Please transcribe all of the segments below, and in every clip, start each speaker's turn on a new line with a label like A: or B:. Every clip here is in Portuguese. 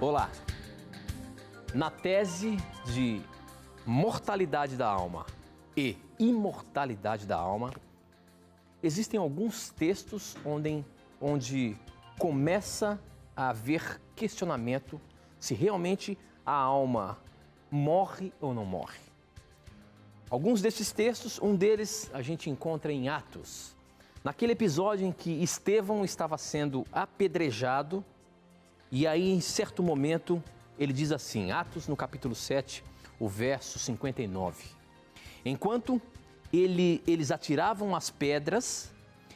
A: Olá! Na tese de mortalidade da alma e imortalidade da alma, existem alguns textos onde começa a haver questionamento se realmente a alma morre ou não morre. Alguns desses textos, um deles a gente encontra em Atos, naquele episódio em que Estevão estava sendo apedrejado. E aí, em certo momento, ele diz assim, Atos no capítulo 7, o verso 59. Enquanto eles atiravam as pedras,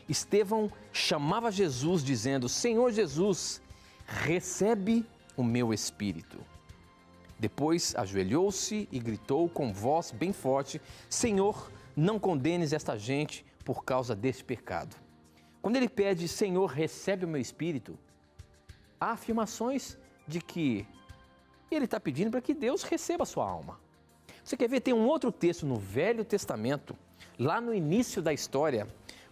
A: Estevão chamava Jesus dizendo, Senhor Jesus, recebe o meu espírito. Depois ajoelhou-se e gritou com voz bem forte, Senhor, não condenes esta gente por causa deste pecado. Quando ele pede, Senhor, recebe o meu espírito, há afirmações de que ele está pedindo para que Deus receba a sua alma. Você quer ver? Tem um outro texto no Velho Testamento, lá no início da história,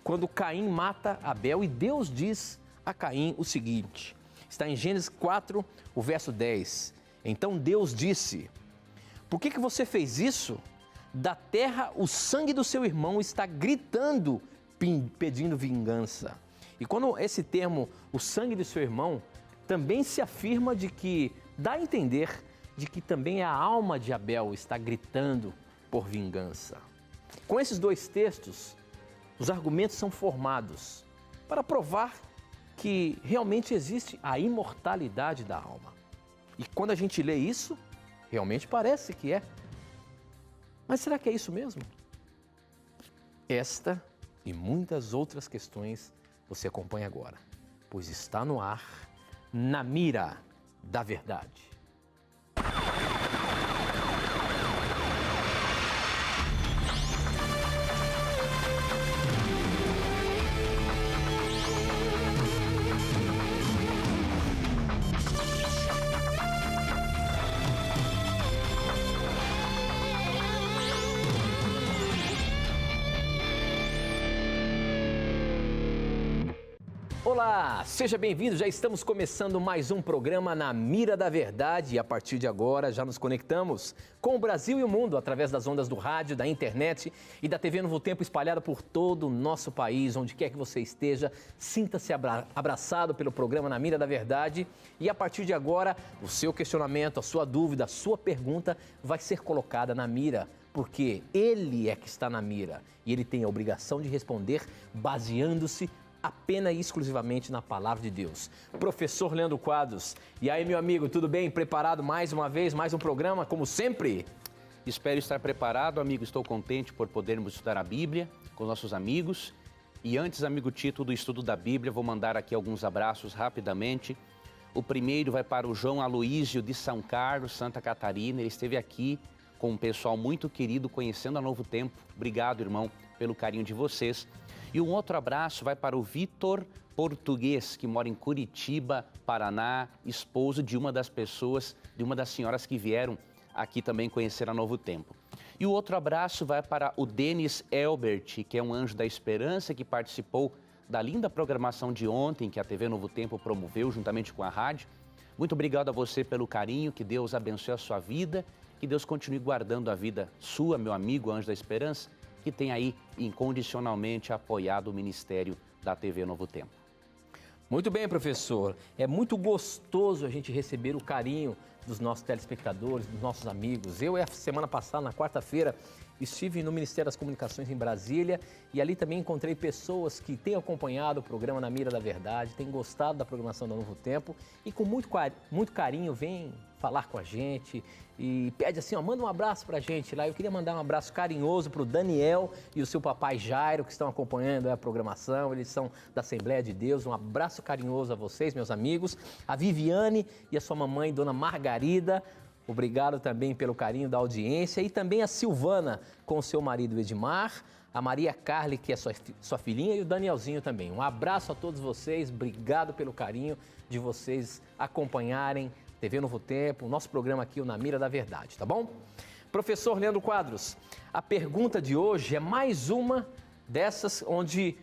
A: quando Caim mata Abel e Deus diz a Caim o seguinte, está em Gênesis 4, o verso 10. Então Deus disse, por que você fez isso? Da terra o sangue do seu irmão está gritando, pedindo vingança. E quando esse termo, o sangue do seu irmão, também se afirma de que, dá a entender de que também a alma de Abel está gritando por vingança. Com esses dois textos, os argumentos são formados para provar que realmente existe a imortalidade da alma. E quando a gente lê isso, realmente parece que é. Mas será que é isso mesmo? Esta e muitas outras questões você acompanha agora, pois está no ar, Na Mira da Verdade. Olá, seja bem-vindo, já estamos começando mais um programa Na Mira da Verdade e a partir de agora já nos conectamos com o Brasil e o mundo através das ondas do rádio, da internet e da TV Novo Tempo espalhada por todo o nosso país, onde quer que você esteja, sinta-se abraçado pelo programa Na Mira da Verdade e a partir de agora o seu questionamento, a sua dúvida, a sua pergunta vai ser colocada na mira. Porque ele é que está na mira e ele tem a obrigação de responder baseando-se apenas e exclusivamente na palavra de Deus. Professor Leandro Quadros, e aí meu amigo, tudo bem? Preparado mais uma vez, mais um programa, como sempre?
B: Espero estar preparado, amigo, estou contente por podermos estudar a Bíblia com nossos amigos. E antes, amigo Tito, do estudo da Bíblia, vou mandar aqui alguns abraços rapidamente. O primeiro vai para o João Aloísio de São Carlos, Santa Catarina, ele esteve aqui com um pessoal muito querido, conhecendo a Novo Tempo. Obrigado, irmão, pelo carinho de vocês. E um outro abraço vai para o Vitor Português, que mora em Curitiba, Paraná, esposo de uma das pessoas, de uma das senhoras que vieram aqui também conhecer a Novo Tempo. E o outro abraço vai para o Denis Elbert, que é um anjo da esperança, que participou da linda programação de ontem, que a TV Novo Tempo promoveu juntamente com a rádio. Muito obrigado a você pelo carinho, que Deus abençoe a sua vida, que Deus continue guardando a vida sua, meu amigo anjo da esperança, que tem aí incondicionalmente apoiado o ministério da TV Novo Tempo.
A: Muito bem, professor. É muito gostoso a gente receber o carinho dos nossos telespectadores, dos nossos amigos. Eu, a semana passada, na quarta-feira, estive no Ministério das Comunicações em Brasília e ali também encontrei pessoas que têm acompanhado o programa Na Mira da Verdade, têm gostado da programação do Novo Tempo e com muito carinho vêm falar com a gente e pede assim, ó, manda um abraço pra gente lá. Eu queria mandar um abraço carinhoso pro Daniel e o seu papai Jairo, que estão acompanhando a programação, eles são da Assembleia de Deus. Um abraço carinhoso a vocês, meus amigos. A Viviane e a sua mamãe, Dona Margarida, obrigado também pelo carinho da audiência. E também a Silvana com o seu marido Edmar, a Maria Carle, que é sua filhinha, e o Danielzinho também. Um abraço a todos vocês, obrigado pelo carinho de vocês acompanharem TV Novo Tempo, o nosso programa aqui, o Na Mira da Verdade, tá bom? Professor Leandro Quadros, a pergunta de hoje é mais uma dessas onde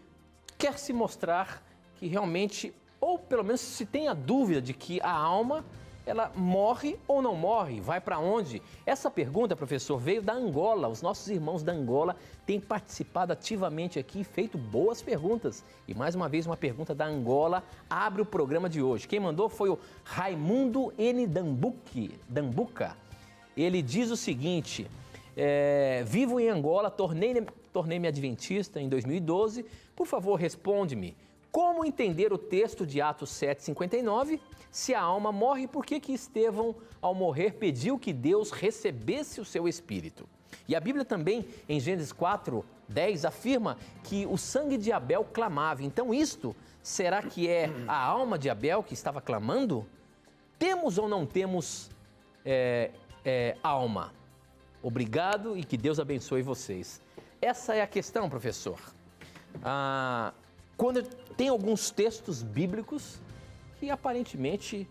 A: quer se mostrar que realmente, ou pelo menos se tem a dúvida de que a alma ela morre ou não morre? Vai para onde? Essa pergunta, professor, veio da Angola. Os nossos irmãos da Angola têm participado ativamente aqui e feito boas perguntas. E mais uma vez, uma pergunta da Angola abre o programa de hoje. Quem mandou foi o Raimundo N. Dambuca. Ele diz o seguinte: vivo em Angola, tornei-me adventista em 2012. Por favor, responde-me. Como entender o texto de Atos 7,59? Se a alma morre, por que Estevão, ao morrer, pediu que Deus recebesse o seu espírito? E a Bíblia também, em Gênesis 4:10, afirma que o sangue de Abel clamava. Então isto, será que é a alma de Abel que estava clamando? Temos ou não temos alma? Obrigado e que Deus abençoe vocês. Essa é a questão, professor. Quando tem alguns textos bíblicos que aparentemente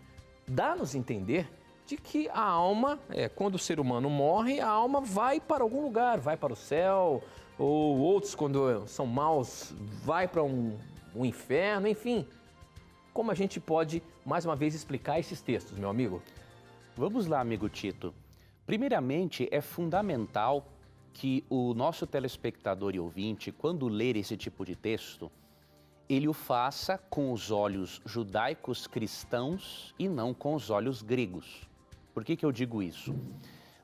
A: dá-nos entender de que a alma, quando o ser humano morre, a alma vai para algum lugar, vai para o céu, ou outros, quando são maus, vai para um inferno, enfim. Como a gente pode, mais uma vez, explicar esses textos, meu amigo?
B: Vamos lá, amigo Tito. Primeiramente, é fundamental que o nosso telespectador e ouvinte, quando ler esse tipo de texto, ele o faça com os olhos judaicos cristãos e não com os olhos gregos. Por que eu digo isso?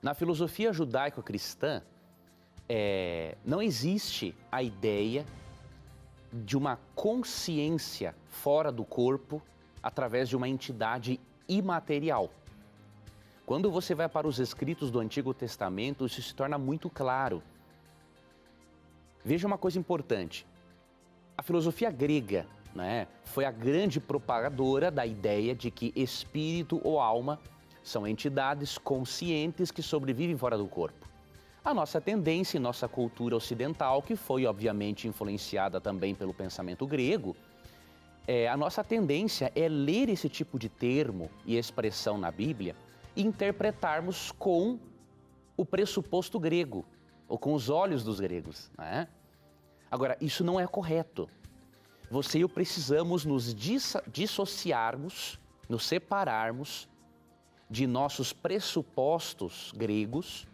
B: Na filosofia judaico-cristã, não existe a ideia de uma consciência fora do corpo através de uma entidade imaterial. Quando você vai para os escritos do Antigo Testamento, isso se torna muito claro. Veja uma coisa importante. A filosofia grega, né, foi a grande propagadora da ideia de que espírito ou alma são entidades conscientes que sobrevivem fora do corpo. A nossa tendência em nossa cultura ocidental, que foi obviamente influenciada também pelo pensamento grego, a nossa tendência é ler esse tipo de termo e expressão na Bíblia e interpretarmos com o pressuposto grego, ou com os olhos dos gregos, né? Agora, isso não é correto. Você e eu precisamos nos dissociarmos, nos separarmos de nossos pressupostos gregos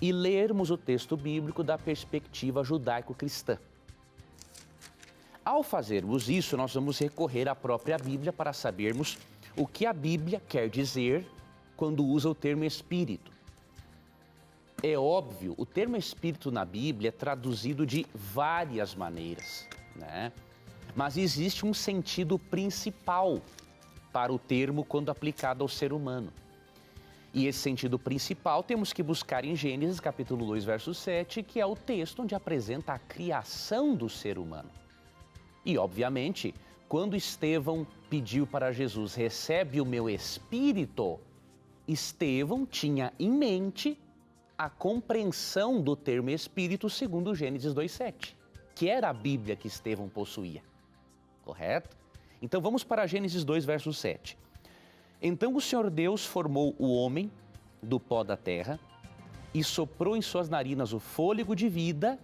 B: e lermos o texto bíblico da perspectiva judaico-cristã. Ao fazermos isso, nós vamos recorrer à própria Bíblia para sabermos o que a Bíblia quer dizer quando usa o termo espírito. É óbvio, o termo espírito na Bíblia é traduzido de várias maneiras, né? Mas existe um sentido principal para o termo quando aplicado ao ser humano. E esse sentido principal temos que buscar em Gênesis capítulo 2, verso 7, que é o texto onde apresenta a criação do ser humano. E, obviamente, quando Estevão pediu para Jesus, recebe o meu espírito, Estevão tinha em mente a compreensão do termo espírito segundo Gênesis 2:7, que era a Bíblia que Estevão possuía. Correto? Então vamos para Gênesis 2, verso 7. Então o Senhor Deus formou o homem do pó da terra e soprou em suas narinas o fôlego de vida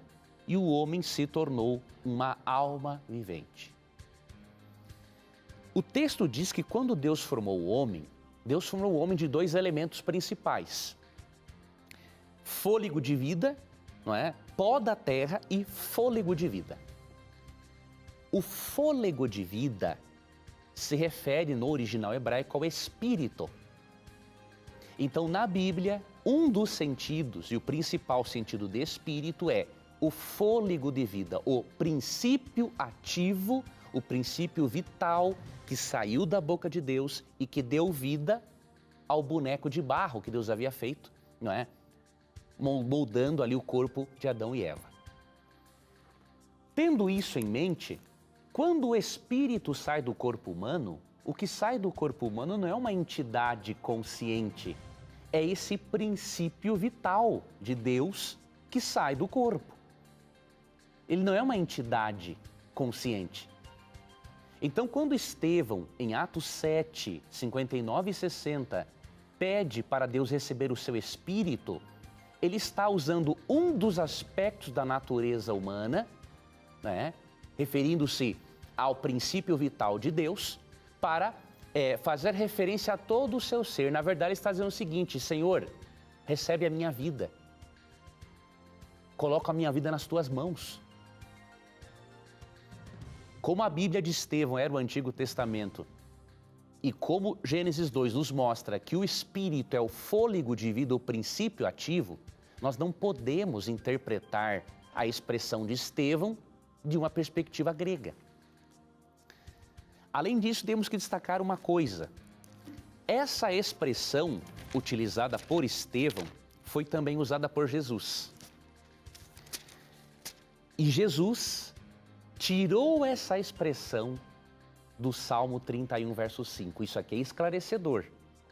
B: e o homem se tornou uma alma vivente. O texto diz que quando Deus formou o homem de dois elementos principais. Fôlego de vida, não é? Pó da terra e fôlego de vida. O fôlego de vida se refere no original hebraico ao espírito. Então, na Bíblia, um dos sentidos e o principal sentido de espírito é o fôlego de vida, o princípio ativo, o princípio vital que saiu da boca de Deus e que deu vida ao boneco de barro que Deus havia feito, não é? Moldando ali o corpo de Adão e Eva. Tendo isso em mente, quando o espírito sai do corpo humano, o que sai do corpo humano não é uma entidade consciente, é esse princípio vital de Deus que sai do corpo. Ele não é uma entidade consciente. Então, quando Estevão, em Atos 7, 59 e 60, pede para Deus receber o seu espírito, ele está usando um dos aspectos da natureza humana, né, referindo-se ao princípio vital de Deus, para fazer referência a todo o seu ser. Na verdade, ele está dizendo o seguinte: Senhor, recebe a minha vida. Coloca a minha vida nas tuas mãos. Como a Bíblia de Estevão era o Antigo Testamento, e como Gênesis 2 nos mostra que o Espírito é o fôlego de vida, o princípio ativo, nós não podemos interpretar a expressão de Estevão de uma perspectiva grega. Além disso, temos que destacar uma coisa. Essa expressão utilizada por Estevão foi também usada por Jesus. E Jesus tirou essa expressão do Salmo 31, verso 5. Isso aqui é esclarecedor.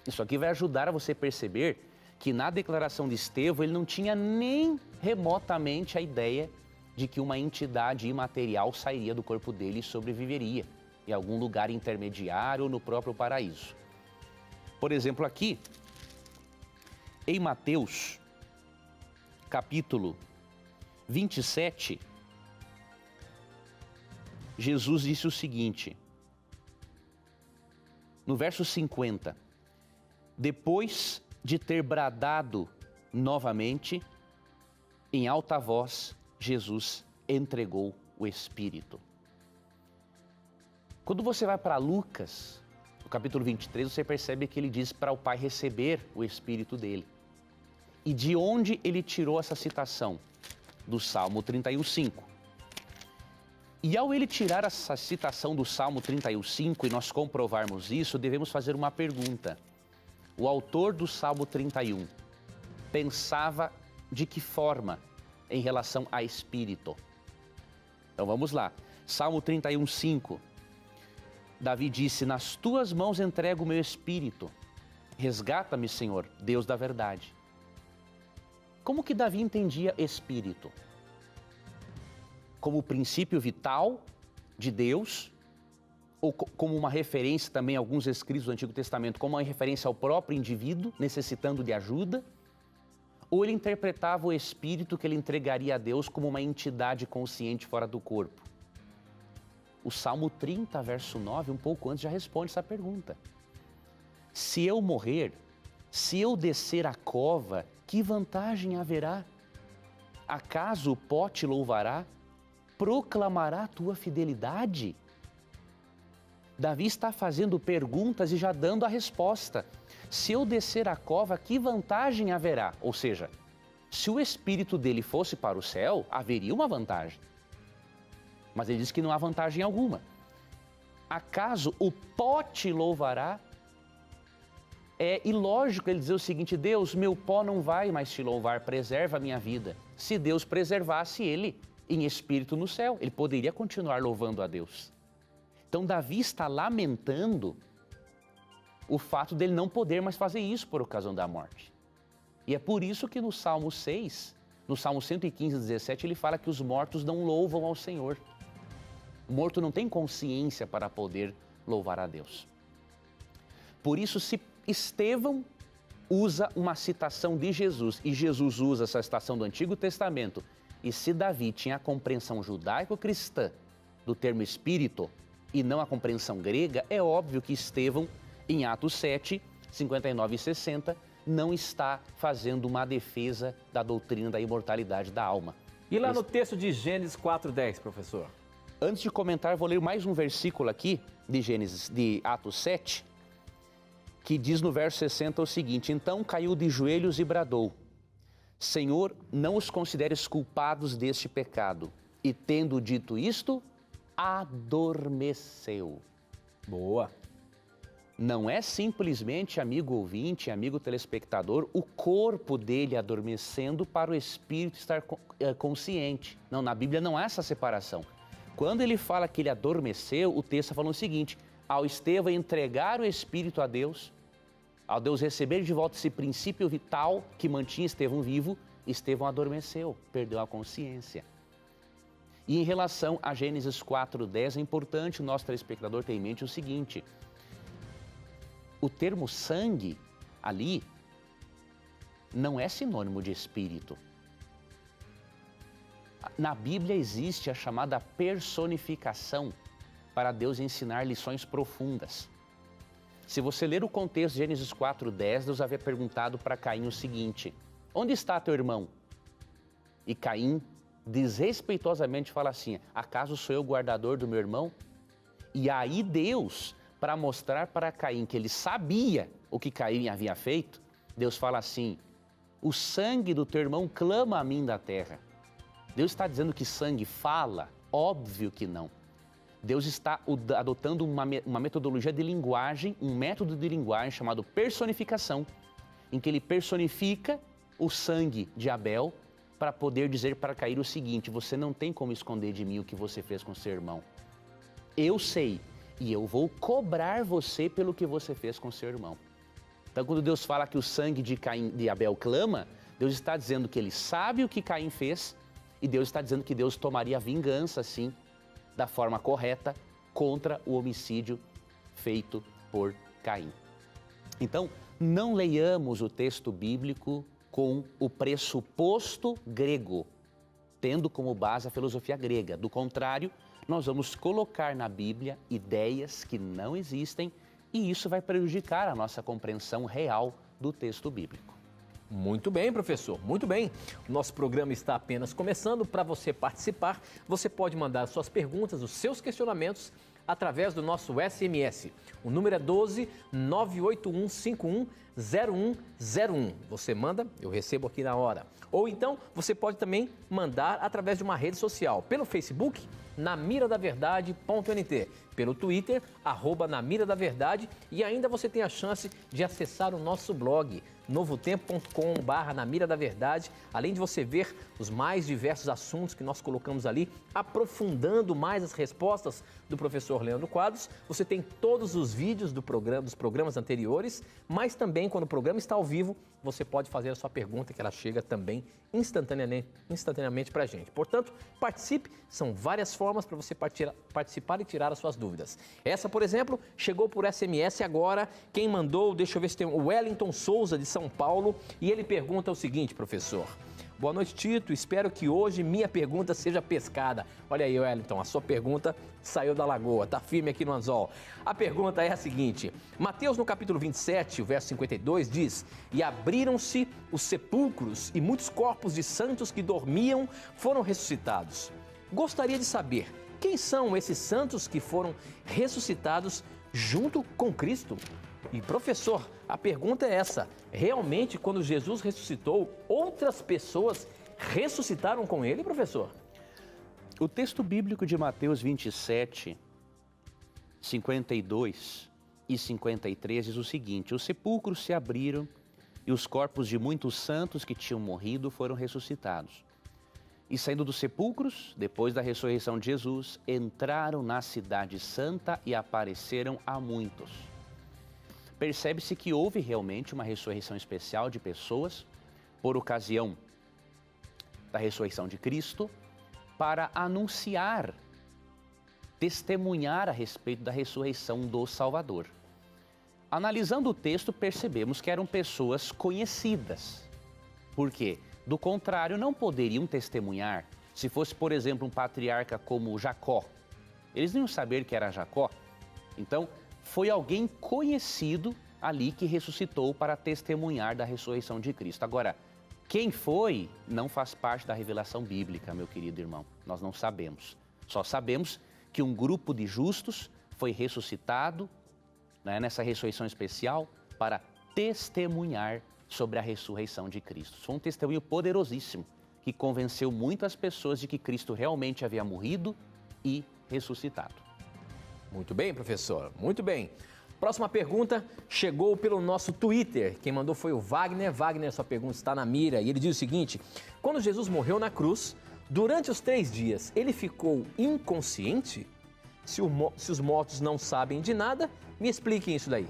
B: Isso aqui vai ajudar a você perceber que na declaração de Estevão ele não tinha nem remotamente a ideia de que uma entidade imaterial sairia do corpo dele e sobreviveria em algum lugar intermediário ou no próprio paraíso. Por exemplo, aqui, em Mateus, capítulo 27, Jesus disse o seguinte, no verso 50, depois de ter bradado novamente, em alta voz, Jesus entregou o Espírito. Quando você vai para Lucas, no capítulo 23, você percebe que ele diz para o Pai receber o Espírito dele. E de onde ele tirou essa citação? Do Salmo 31:5. E ao ele tirar essa citação do Salmo 31:5 e nós comprovarmos isso, devemos fazer uma pergunta. O autor do Salmo 31 pensava de que forma em relação a Espírito? Então vamos lá. Salmo 31:5. Davi disse, nas tuas mãos entrego o meu espírito. Resgata-me, Senhor, Deus da verdade. Como que Davi entendia espírito? Como o princípio vital de Deus, ou como uma referência também a alguns escritos do Antigo Testamento, como uma referência ao próprio indivíduo necessitando de ajuda? Ou ele interpretava o espírito que ele entregaria a Deus como uma entidade consciente fora do corpo? O Salmo 30, verso 9, um pouco antes, já responde essa pergunta. Se eu morrer, se eu descer a cova, que vantagem haverá? Acaso o pó te louvará? Proclamará a tua fidelidade? Davi está fazendo perguntas e já dando a resposta. Se eu descer a cova, que vantagem haverá? Ou seja, se o espírito dele fosse para o céu, haveria uma vantagem. Mas ele diz que não há vantagem alguma. Acaso o pó te louvará? É ilógico ele dizer o seguinte, Deus, meu pó não vai mais te louvar, preserva a minha vida. Se Deus preservasse ele em espírito no céu, ele poderia continuar louvando a Deus. Então Davi está lamentando o fato dele não poder mais fazer isso por ocasião da morte. E é por isso que no Salmo 6, no Salmo 115, 17, ele fala que os mortos não louvam ao Senhor. O morto não tem consciência para poder louvar a Deus. Por isso, se Estevão usa uma citação de Jesus e Jesus usa essa citação do Antigo Testamento, e se Davi tinha a compreensão judaico-cristã do termo espírito e não a compreensão grega, é óbvio que Estevão, em Atos 7, 59 e 60, não está fazendo uma defesa da doutrina da imortalidade da alma.
A: E lá no texto de Gênesis 4:10, professor?
B: Antes de comentar, vou ler mais um versículo aqui de Atos 7, que diz no verso 60 o seguinte, então caiu de joelhos e bradou, Senhor, não os consideres culpados deste pecado. E tendo dito isto, adormeceu.
A: Boa.
B: Não é simplesmente, amigo ouvinte, amigo telespectador, o corpo dele adormecendo para o espírito estar consciente. Não, na Bíblia não há essa separação. Quando ele fala que ele adormeceu, o texto está falando o seguinte, ao Estevão entregar o espírito a Deus, ao Deus receber de volta esse princípio vital que mantinha Estevão vivo, Estevão adormeceu, perdeu a consciência. E em relação a Gênesis 4:10, é importante o nosso telespectador ter em mente o seguinte, o termo sangue ali não é sinônimo de espírito. Na Bíblia existe a chamada personificação para Deus ensinar lições profundas. Se você ler o contexto de Gênesis 4:10, Deus havia perguntado para Caim o seguinte: onde está teu irmão? E Caim desrespeitosamente fala assim: acaso sou eu o guardador do meu irmão? E aí Deus, para mostrar para Caim que ele sabia o que Caim havia feito, Deus fala assim: o sangue do teu irmão clama a mim da terra. Deus está dizendo que sangue fala? Óbvio que não. Deus está adotando uma metodologia de linguagem, um método de linguagem chamado personificação, em que ele personifica o sangue de Abel para poder dizer para Caim o seguinte: você não tem como esconder de mim o que você fez com seu irmão. Eu sei e eu vou cobrar você pelo que você fez com seu irmão. Então, quando Deus fala que o sangue de Abel clama, Deus está dizendo que ele sabe o que Caim fez e Deus está dizendo que Deus tomaria vingança, sim, da forma correta contra o homicídio feito por Caim. Então, não leiamos o texto bíblico com o pressuposto grego, tendo como base a filosofia grega. Do contrário, nós vamos colocar na Bíblia ideias que não existem e isso vai prejudicar a nossa compreensão real do texto bíblico.
A: Muito bem, professor, muito bem. O nosso programa está apenas começando. Para você participar, você pode mandar suas perguntas, os seus questionamentos, através do nosso SMS. O número é 12 981 51 0101. Você manda, eu recebo aqui na hora. Ou então, você pode também mandar através de uma rede social, pelo Facebook, namiradaverdade.nt, pelo Twitter, @namiradaverdade, e ainda você tem a chance de acessar o nosso blog, novotempo.com/namiradaverdade, além de você ver os mais diversos assuntos que nós colocamos ali, aprofundando mais as respostas do professor Leandro Quadros. Você tem todos os vídeos dos programas anteriores, mas também quando o programa está ao vivo, você pode fazer a sua pergunta, que ela chega também instantaneamente para a gente. Portanto, participe, são várias formas para você participar e tirar as suas dúvidas. Essa, por exemplo, chegou por SMS agora. Quem mandou, deixa eu ver se tem o Wellington Souza, de São Paulo, e ele pergunta o seguinte, professor: boa noite, Tito, espero que hoje minha pergunta seja pescada. Olha aí, Wellington, a sua pergunta saiu da lagoa, tá firme aqui no anzol. A pergunta é a seguinte: Mateus, no capítulo 27, o verso 52, diz: e abriram-se os sepulcros e muitos corpos de santos que dormiam foram ressuscitados. Gostaria de saber, quem são esses santos que foram ressuscitados junto com Cristo? E, professor, a pergunta é essa: realmente, quando Jesus ressuscitou, outras pessoas ressuscitaram com ele, professor?
B: O texto bíblico de Mateus 27, 52 e 53 diz o seguinte: os sepulcros se abriram e os corpos de muitos santos que tinham morrido foram ressuscitados. E saindo dos sepulcros, depois da ressurreição de Jesus, entraram na cidade santa e apareceram a muitos. Percebe-se que houve realmente uma ressurreição especial de pessoas por ocasião da ressurreição de Cristo para anunciar, testemunhar a respeito da ressurreição do Salvador. Analisando o texto, percebemos que eram pessoas conhecidas. Por quê? Do contrário, não poderiam testemunhar se fosse, por exemplo, um patriarca como Jacó. Eles não iam saber que era Jacó. Então, foi alguém conhecido ali que ressuscitou para testemunhar da ressurreição de Cristo. Agora, quem foi não faz parte da revelação bíblica, meu querido irmão. Nós não sabemos. Só sabemos que um grupo de justos foi ressuscitado, né, nessa ressurreição especial para testemunhar sobre a ressurreição de Cristo. Foi um testemunho poderosíssimo que convenceu muitas pessoas de que Cristo realmente havia morrido e ressuscitado.
A: Muito bem, professor, muito bem. Próxima pergunta chegou pelo nosso Twitter. Quem mandou foi o Wagner. Wagner, sua pergunta está na mira. E ele diz o seguinte: quando Jesus morreu na cruz, durante os 3 dias, ele ficou inconsciente? Se os mortos não sabem de nada, me expliquem isso daí.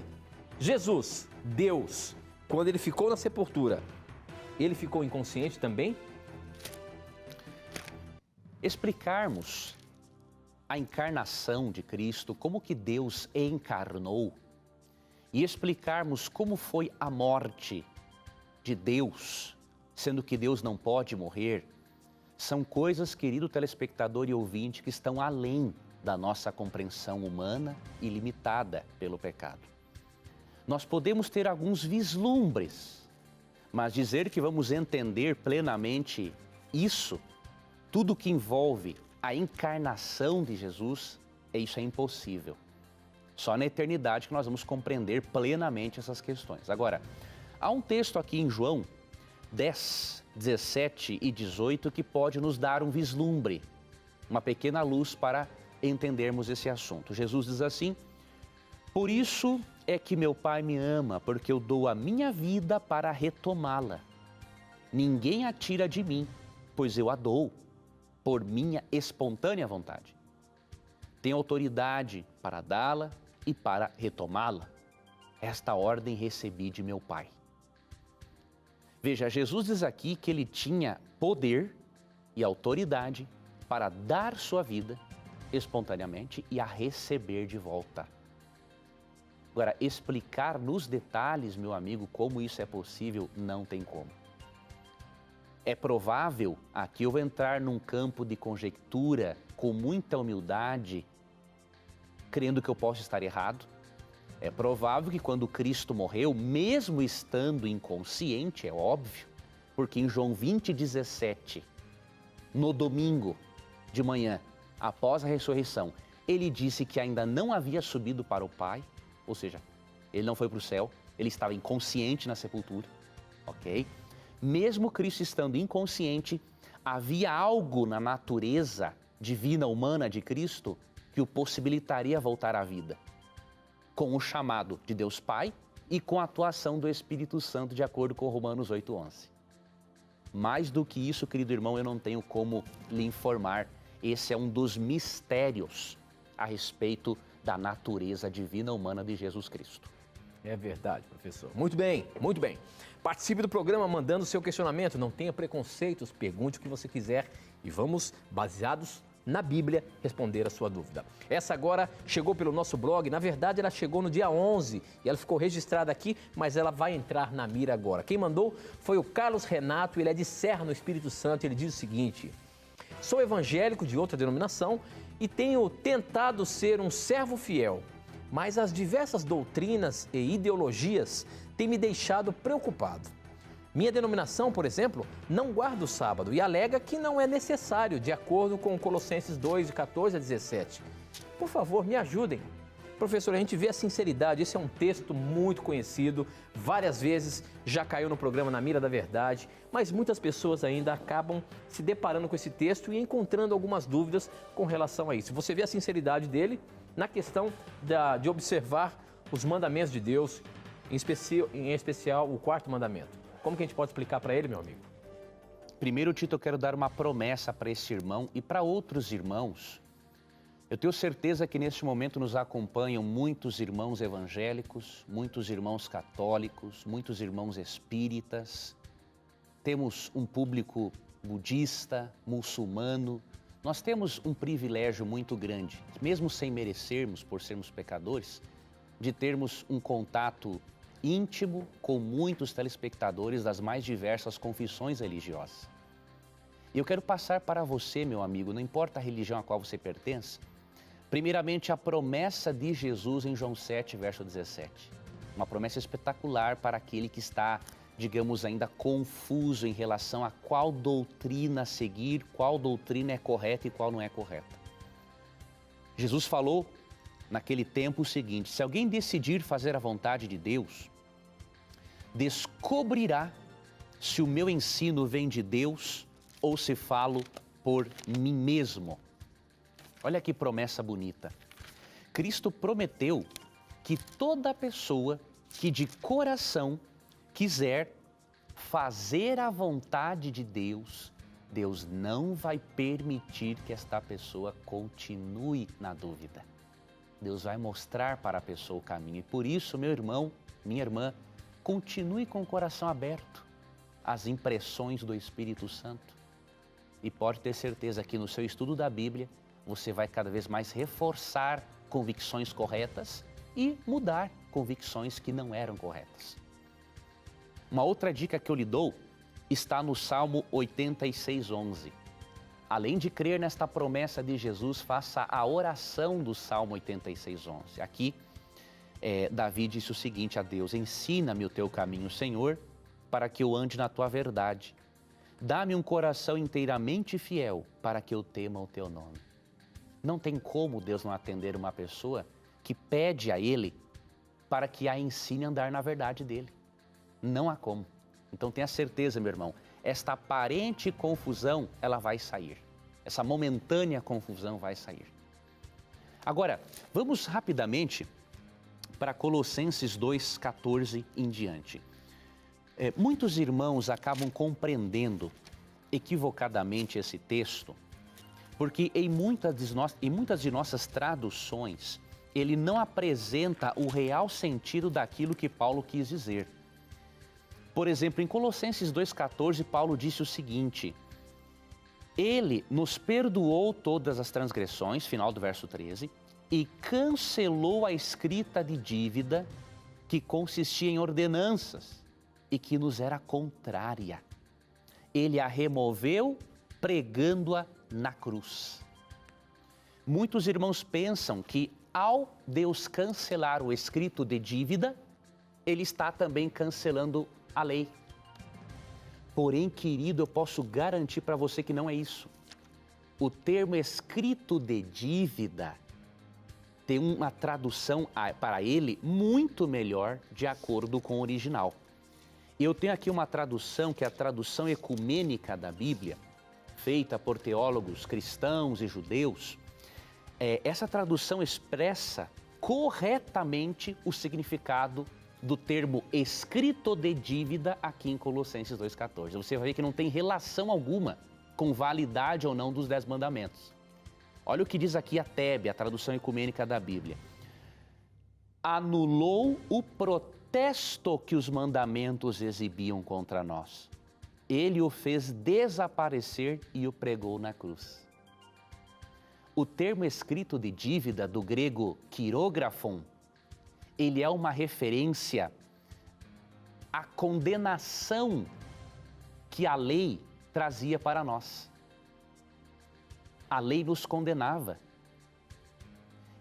A: Jesus, Deus, quando ele ficou na sepultura, ele ficou inconsciente também?
B: Explicarmos a encarnação de Cristo, como que Deus encarnou, e explicarmos como foi a morte de Deus, sendo que Deus não pode morrer, são coisas, querido telespectador e ouvinte, que estão além da nossa compreensão humana e limitada pelo pecado. nós podemos ter alguns vislumbres, mas dizer que vamos entender plenamente isso, tudo que envolve a encarnação de Jesus, isso é impossível. Só na eternidade que nós vamos compreender plenamente essas questões. Agora, há um texto aqui em João 10, 17 e 18 que pode nos dar um vislumbre, uma pequena luz para entendermos esse assunto. Jesus diz assim: por isso é que meu Pai me ama, porque eu dou a minha vida para retomá-la. Ninguém a tira de mim, pois eu a dou por minha espontânea vontade. Tenho autoridade para dá-la e para retomá-la. Esta ordem recebi de meu Pai. Veja, Jesus diz aqui que ele tinha poder e autoridade para dar sua vida espontaneamente e a receber de volta. Agora, explicar nos detalhes, meu amigo, como isso é possível, não tem como. É provável, aqui eu vou entrar num campo de conjectura com muita humildade, crendo que eu posso estar errado. É provável que quando Cristo morreu, mesmo estando inconsciente, é óbvio, porque em João 20:17, no domingo de manhã, após a ressurreição, ele disse que ainda não havia subido para o Pai, ou seja, ele não foi para o céu, ele estava inconsciente na sepultura, ok? Mesmo Cristo estando inconsciente, havia algo na natureza divina humana de Cristo que o possibilitaria voltar à vida, com o chamado de Deus Pai e com a atuação do Espírito Santo, de acordo com Romanos 8:11. Mais do que isso, querido irmão, eu não tenho como lhe informar. Esse é um dos mistérios a respeito da natureza divina humana de Jesus Cristo.
A: É verdade, professor. Muito bem, muito bem. Participe do programa mandando seu questionamento, não tenha preconceitos, pergunte o que você quiser e vamos, baseados na Bíblia, responder a sua dúvida. Essa agora chegou pelo nosso blog, na verdade ela chegou no dia 11 e ela ficou registrada aqui, mas ela vai entrar na mira agora. Quem mandou foi o Carlos Renato, ele é de Serra, no Espírito Santo, ele diz o seguinte: sou evangélico de outra denominação e tenho tentado ser um servo fiel, mas as diversas doutrinas e ideologias têm me deixado preocupado. Minha denominação, por exemplo, não guarda o sábado e alega que não é necessário, de acordo com Colossenses 2, de 14 a 17. Por favor, me ajudem. Professor, a gente vê a sinceridade, esse é um texto muito conhecido, várias vezes já caiu no programa Na Mira da Verdade, mas muitas pessoas ainda acabam se deparando com esse texto e encontrando algumas dúvidas com relação a isso. Você vê a sinceridade dele na questão de observar os mandamentos de Deus, em especial o quarto mandamento. Como que a gente pode explicar para ele, meu amigo?
B: Primeiro, Tito, eu quero dar uma promessa para esse irmão e para outros irmãos. Eu tenho certeza que neste momento nos acompanham muitos irmãos evangélicos, muitos irmãos católicos, muitos irmãos espíritas. Temos um público budista, muçulmano. Nós temos um privilégio muito grande, mesmo sem merecermos, por sermos pecadores, de termos um contato íntimo com muitos telespectadores das mais diversas confissões religiosas. E eu quero passar para você, meu amigo, não importa a religião a qual você pertence, primeiramente a promessa de Jesus em João 7, verso 17. Uma promessa espetacular para aquele que está, digamos, ainda confuso em relação a qual doutrina seguir, qual doutrina é correta e qual não é correta. Jesus falou naquele tempo o seguinte: se alguém decidir fazer a vontade de Deus, descobrirá se o meu ensino vem de Deus ou se falo por mim mesmo. Olha que promessa bonita. Cristo prometeu que toda pessoa que de coração quiser fazer a vontade de Deus, Deus não vai permitir que esta pessoa continue na dúvida. Deus vai mostrar para a pessoa o caminho. E por isso, meu irmão, minha irmã, continue com o coração aberto às impressões do Espírito Santo. E pode ter certeza que no seu estudo da Bíblia, você vai cada vez mais reforçar convicções corretas e mudar convicções que não eram corretas. Uma outra dica que eu lhe dou está no Salmo 86:11. Além de crer nesta promessa de Jesus, faça a oração do Salmo 86:11. Aqui Davi disse o seguinte a Deus: ensina-me o teu caminho, Senhor, para que eu ande na tua verdade. Dá-me um coração inteiramente fiel, para que eu tema o teu nome. Não tem como Deus não atender uma pessoa que pede a Ele para que a ensine a andar na verdade dEle. Não há como. Então tenha certeza, meu irmão, esta aparente confusão, ela vai sair. Essa momentânea confusão vai sair. Agora, vamos rapidamente para Colossenses 2,14 em diante. Muitos irmãos acabam compreendendo equivocadamente esse texto, porque em muitas de nossas traduções, ele não apresenta o real sentido daquilo que Paulo quis dizer. Por exemplo, em Colossenses 2,14, Paulo disse o seguinte: Ele nos perdoou todas as transgressões, final do verso 13, e cancelou a escrita de dívida que consistia em ordenanças e que nos era contrária. Ele a removeu pregando-a na cruz. Muitos irmãos pensam que ao Deus cancelar o escrito de dívida, Ele está também cancelando a lei. Porém, querido, eu posso garantir para você que não é isso. O termo escrito de dívida tem uma tradução para ele muito melhor de acordo com o original. Eu tenho aqui uma tradução que é a tradução ecumênica da Bíblia, feita por teólogos cristãos e judeus. Essa tradução expressa corretamente o significado do termo escrito de dívida aqui em Colossenses 2,14. Você vai ver que não tem relação alguma com validade ou não dos 10 mandamentos. Olha o que diz aqui a TEB, a tradução ecumênica da Bíblia. Anulou o protesto que os mandamentos exibiam contra nós. Ele o fez desaparecer e o pregou na cruz. O termo escrito de dívida, do grego kirógrafon, ele é uma referência à condenação que a lei trazia para nós. A lei nos condenava.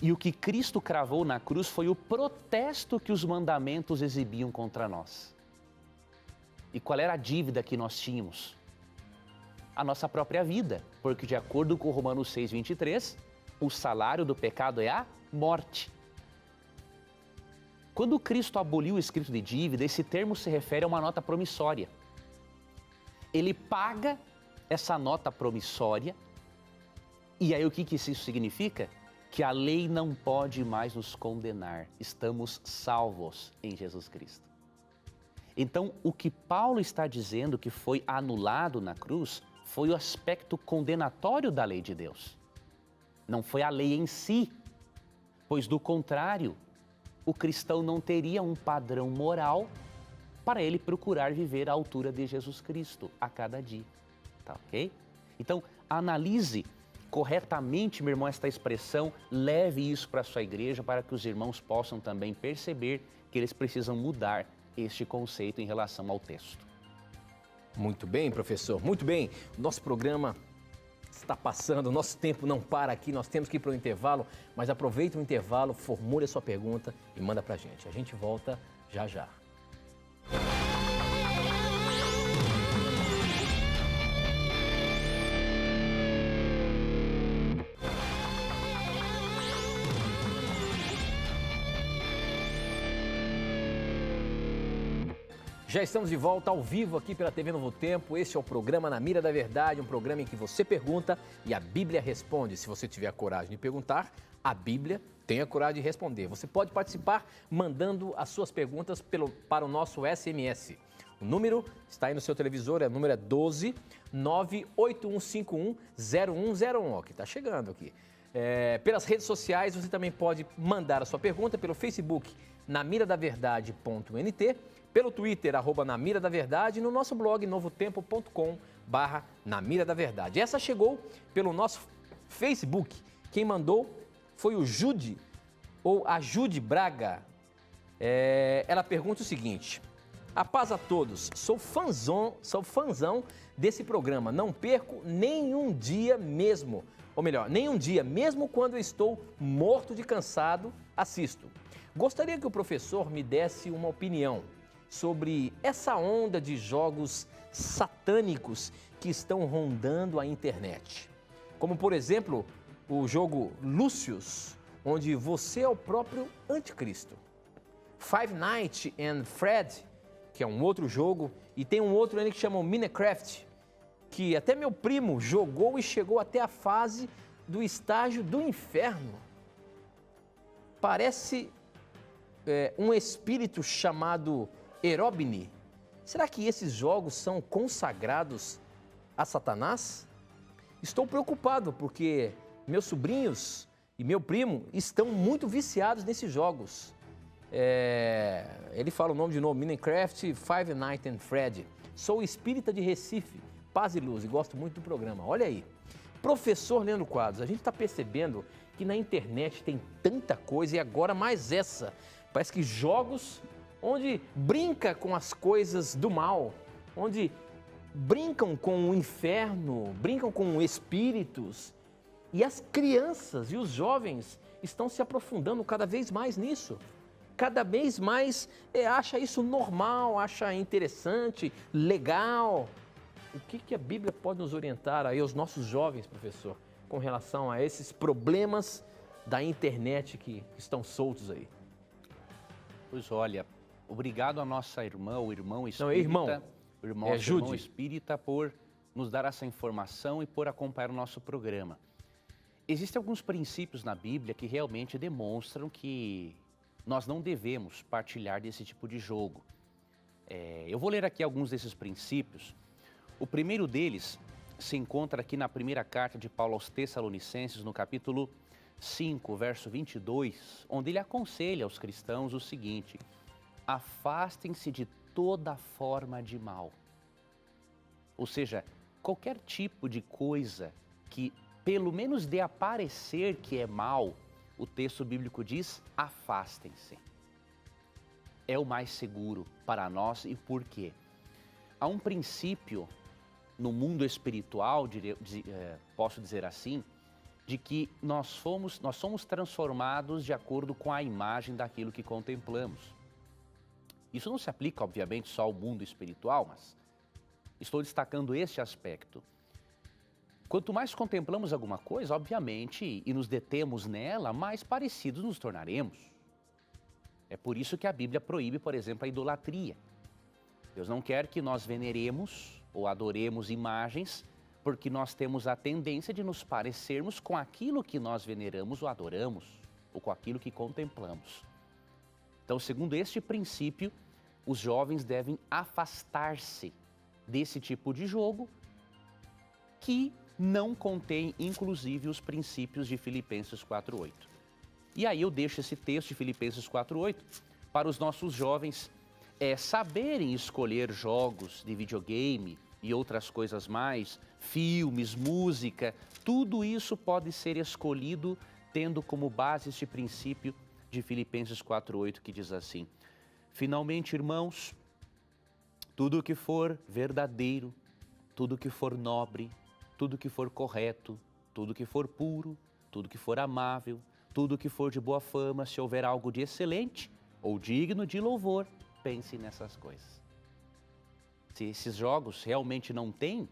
B: E o que Cristo cravou na cruz foi o protesto que os mandamentos exibiam contra nós. E qual era a dívida que nós tínhamos? A nossa própria vida, porque de acordo com Romanos 6,23, o salário do pecado é a morte. Quando Cristo aboliu o escrito de dívida, esse termo se refere a uma nota promissória. Ele paga essa nota promissória, e aí o que isso significa? Que a lei não pode mais nos condenar, estamos salvos em Jesus Cristo. Então, o que Paulo está dizendo que foi anulado na cruz foi o aspecto condenatório da lei de Deus. Não foi a lei em si, pois do contrário, o cristão não teria um padrão moral para ele procurar viver à altura de Jesus Cristo a cada dia, tá ok? Então, analise corretamente, meu irmão, esta expressão, leve isso para a sua igreja para que os irmãos possam também perceber que eles precisam mudar este conceito em relação ao texto.
A: Muito bem, professor, muito bem. Nosso programa está passando, o nosso tempo não para aqui, nós temos que ir para o intervalo, mas aproveite o intervalo, formule a sua pergunta e manda para a gente. A gente volta já já. Já estamos de volta ao vivo aqui pela TV Novo Tempo. Este é o programa Na Mira da Verdade, um programa em que você pergunta e a Bíblia responde. Se você tiver a coragem de perguntar, a Bíblia tem a coragem de responder. Você pode participar mandando as suas perguntas para o nosso SMS. O número está aí no seu televisor, o número é 12 98151 0101, ó, que está chegando aqui. Pelas redes sociais, você também pode mandar a sua pergunta pelo Facebook, namiradaverdade.nt, pelo Twitter, @namiradaverdade, e no nosso blog, novotempo.com/namiradaverdade. Essa chegou pelo nosso Facebook. Quem mandou foi o Jude, ou a Jude Braga. Ela pergunta o seguinte: a paz a todos, sou fãzão desse programa, não perco nenhum dia mesmo. ou melhor, nem um dia, mesmo quando eu estou morto de cansado, assisto. Gostaria que o professor me desse uma opinião sobre essa onda de jogos satânicos que estão rondando a internet. Como, por exemplo, o jogo Lucius, onde você é o próprio anticristo. Five Nights at Freddy's, que é um outro jogo, e tem um outro ainda que chama Minecraft, que até meu primo jogou e chegou até a fase do estágio do inferno. Parece um espírito chamado Erobni. Será que esses jogos são consagrados a Satanás? Estou preocupado porque meus sobrinhos e meu primo estão muito viciados nesses jogos. Ele fala o nome de novo, Minecraft, Five Nights at Freddy's. Sou espírita de Recife, paz e luz, e gosto muito do programa. Olha aí, professor Leandro Quadros, a gente está percebendo que na internet tem tanta coisa e agora mais essa. Parece que jogos onde brinca com as coisas do mal, onde brincam com o inferno, brincam com espíritos. E as crianças e os jovens estão se aprofundando cada vez mais nisso. Cada vez mais acha isso normal, acha interessante, legal. O que a Bíblia pode nos orientar aí aos nossos jovens, professor, com relação a esses problemas da internet que estão soltos aí?
B: Pois olha, obrigado a nossa irmã, o irmão espírita,
A: Não, irmão
B: espírita, por nos dar essa informação e por acompanhar o nosso programa. Existem alguns princípios na Bíblia que realmente demonstram que nós não devemos partilhar desse tipo de jogo. Eu vou ler aqui alguns desses princípios. O primeiro deles se encontra aqui na primeira carta de Paulo aos Tessalonicenses, no capítulo 5, verso 22, onde ele aconselha aos cristãos o seguinte: afastem-se de toda forma de mal. Ou seja, qualquer tipo de coisa que pelo menos dê a parecer que é mal, o texto bíblico diz, afastem-se. É o mais seguro para nós. E por quê? Há um princípio no mundo espiritual, posso dizer assim, de que nós somos transformados de acordo com a imagem daquilo que contemplamos. Isso não se aplica, obviamente, só ao mundo espiritual, mas estou destacando este aspecto. Quanto mais contemplamos alguma coisa, obviamente, e nos detemos nela, mais parecidos nos tornaremos. É por isso que a Bíblia proíbe, por exemplo, a idolatria. Deus não quer que nós veneremos ou adoremos imagens, porque nós temos a tendência de nos parecermos com aquilo que nós veneramos ou adoramos, ou com aquilo que contemplamos. Então, segundo este princípio, os jovens devem afastar-se desse tipo de jogo que não contém, inclusive, os princípios de Filipenses 4:8. E aí eu deixo esse texto de Filipenses 4:8 para os nossos jovens saberem escolher jogos de videogame e outras coisas mais, filmes, música, tudo isso pode ser escolhido tendo como base este princípio de Filipenses 4:8, que diz assim: finalmente, irmãos, tudo que for verdadeiro, tudo que for nobre, tudo que for correto, tudo que for puro, tudo que for amável, tudo que for de boa fama, se houver algo de excelente ou digno de louvor, pense nessas coisas. Se esses jogos realmente não têm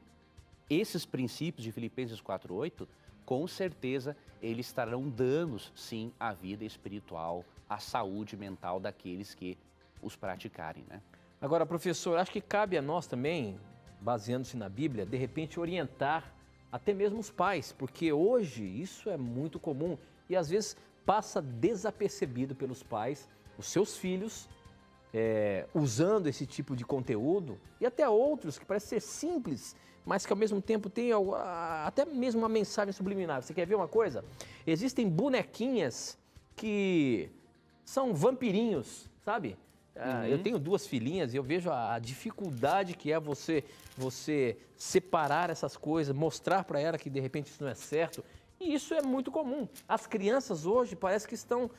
B: esses princípios de Filipenses 4:8, com certeza eles estarão danos, sim, à vida espiritual, à saúde mental daqueles que os praticarem, né?
A: Agora, professor, acho que cabe a nós também, baseando-se na Bíblia, de repente orientar até mesmo os pais, porque hoje isso é muito comum e às vezes passa desapercebido pelos pais, os seus filhos, usando esse tipo de conteúdo e até outros que parecem ser simples, mas que ao mesmo tempo tem até mesmo uma mensagem subliminar. Você quer ver uma coisa? Existem bonequinhas que são vampirinhos, sabe? Eu tenho 2 filhinhas e eu vejo a dificuldade que é você separar essas coisas, mostrar para ela que de repente isso não é certo. E isso é muito comum. As crianças hoje parece que estão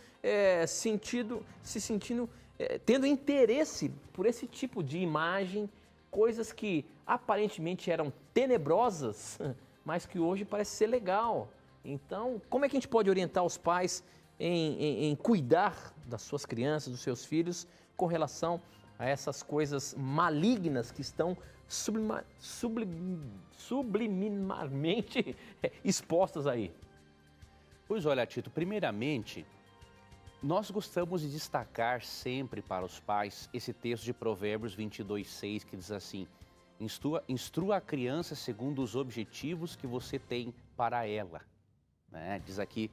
A: tendo interesse por esse tipo de imagem, coisas que aparentemente eram tenebrosas, mas que hoje parece ser legal. Então, como é que a gente pode orientar os pais em cuidar das suas crianças, dos seus filhos, com relação a essas coisas malignas que estão subliminarmente expostas aí?
B: Pois olha, Tito, primeiramente, nós gostamos de destacar sempre para os pais esse texto de Provérbios 22:6, que diz assim: instrua a criança segundo os objetivos que você tem para ela. Né? Diz aqui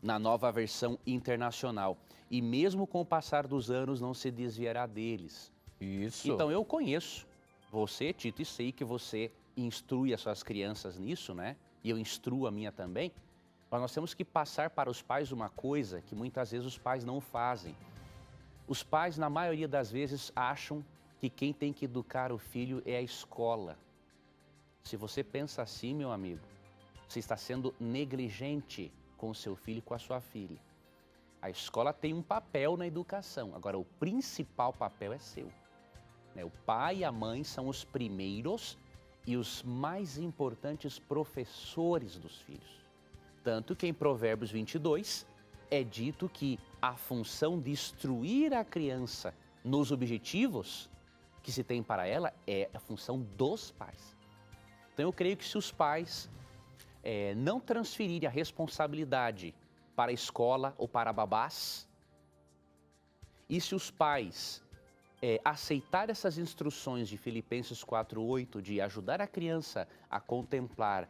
B: na Nova Versão Internacional. E mesmo com o passar dos anos não se desviará deles.
A: Isso.
B: Então eu conheço você, Tito, e sei que você instrui as suas crianças nisso, né? E eu instruo a minha também. Mas nós temos que passar para os pais uma coisa que muitas vezes os pais não fazem. Os pais, na maioria das vezes, acham que quem tem que educar o filho é a escola. Se você pensa assim, meu amigo, você está sendo negligente com o seu filho e com a sua filha. A escola tem um papel na educação, agora o principal papel é seu. O pai e a mãe são os primeiros e os mais importantes professores dos filhos. Tanto que em Provérbios 22 é dito que a função de instruir a criança nos objetivos que se tem para ela é a função dos pais. Então eu creio que se os pais não transferirem a responsabilidade para a escola ou para babás, e se os pais aceitar essas instruções de Filipenses 4:8, de ajudar a criança a contemplar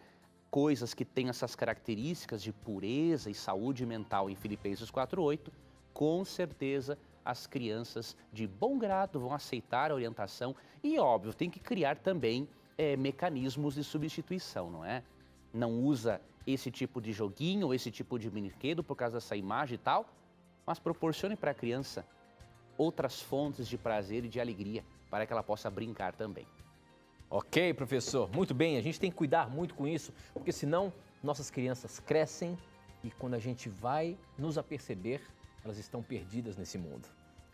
B: coisas que têm essas características de pureza e saúde mental em Filipenses 4:8, com certeza as crianças de bom grado vão aceitar a orientação e, óbvio, tem que criar também mecanismos de substituição, não é? Não usa esse tipo de joguinho ou esse tipo de brinquedo por causa dessa imagem e tal, mas proporcione para a criança outras fontes de prazer e de alegria para que ela possa brincar também.
A: Ok, professor. Muito bem, a gente tem que cuidar muito com isso, porque senão nossas crianças crescem e quando a gente vai nos aperceber, elas estão perdidas nesse mundo.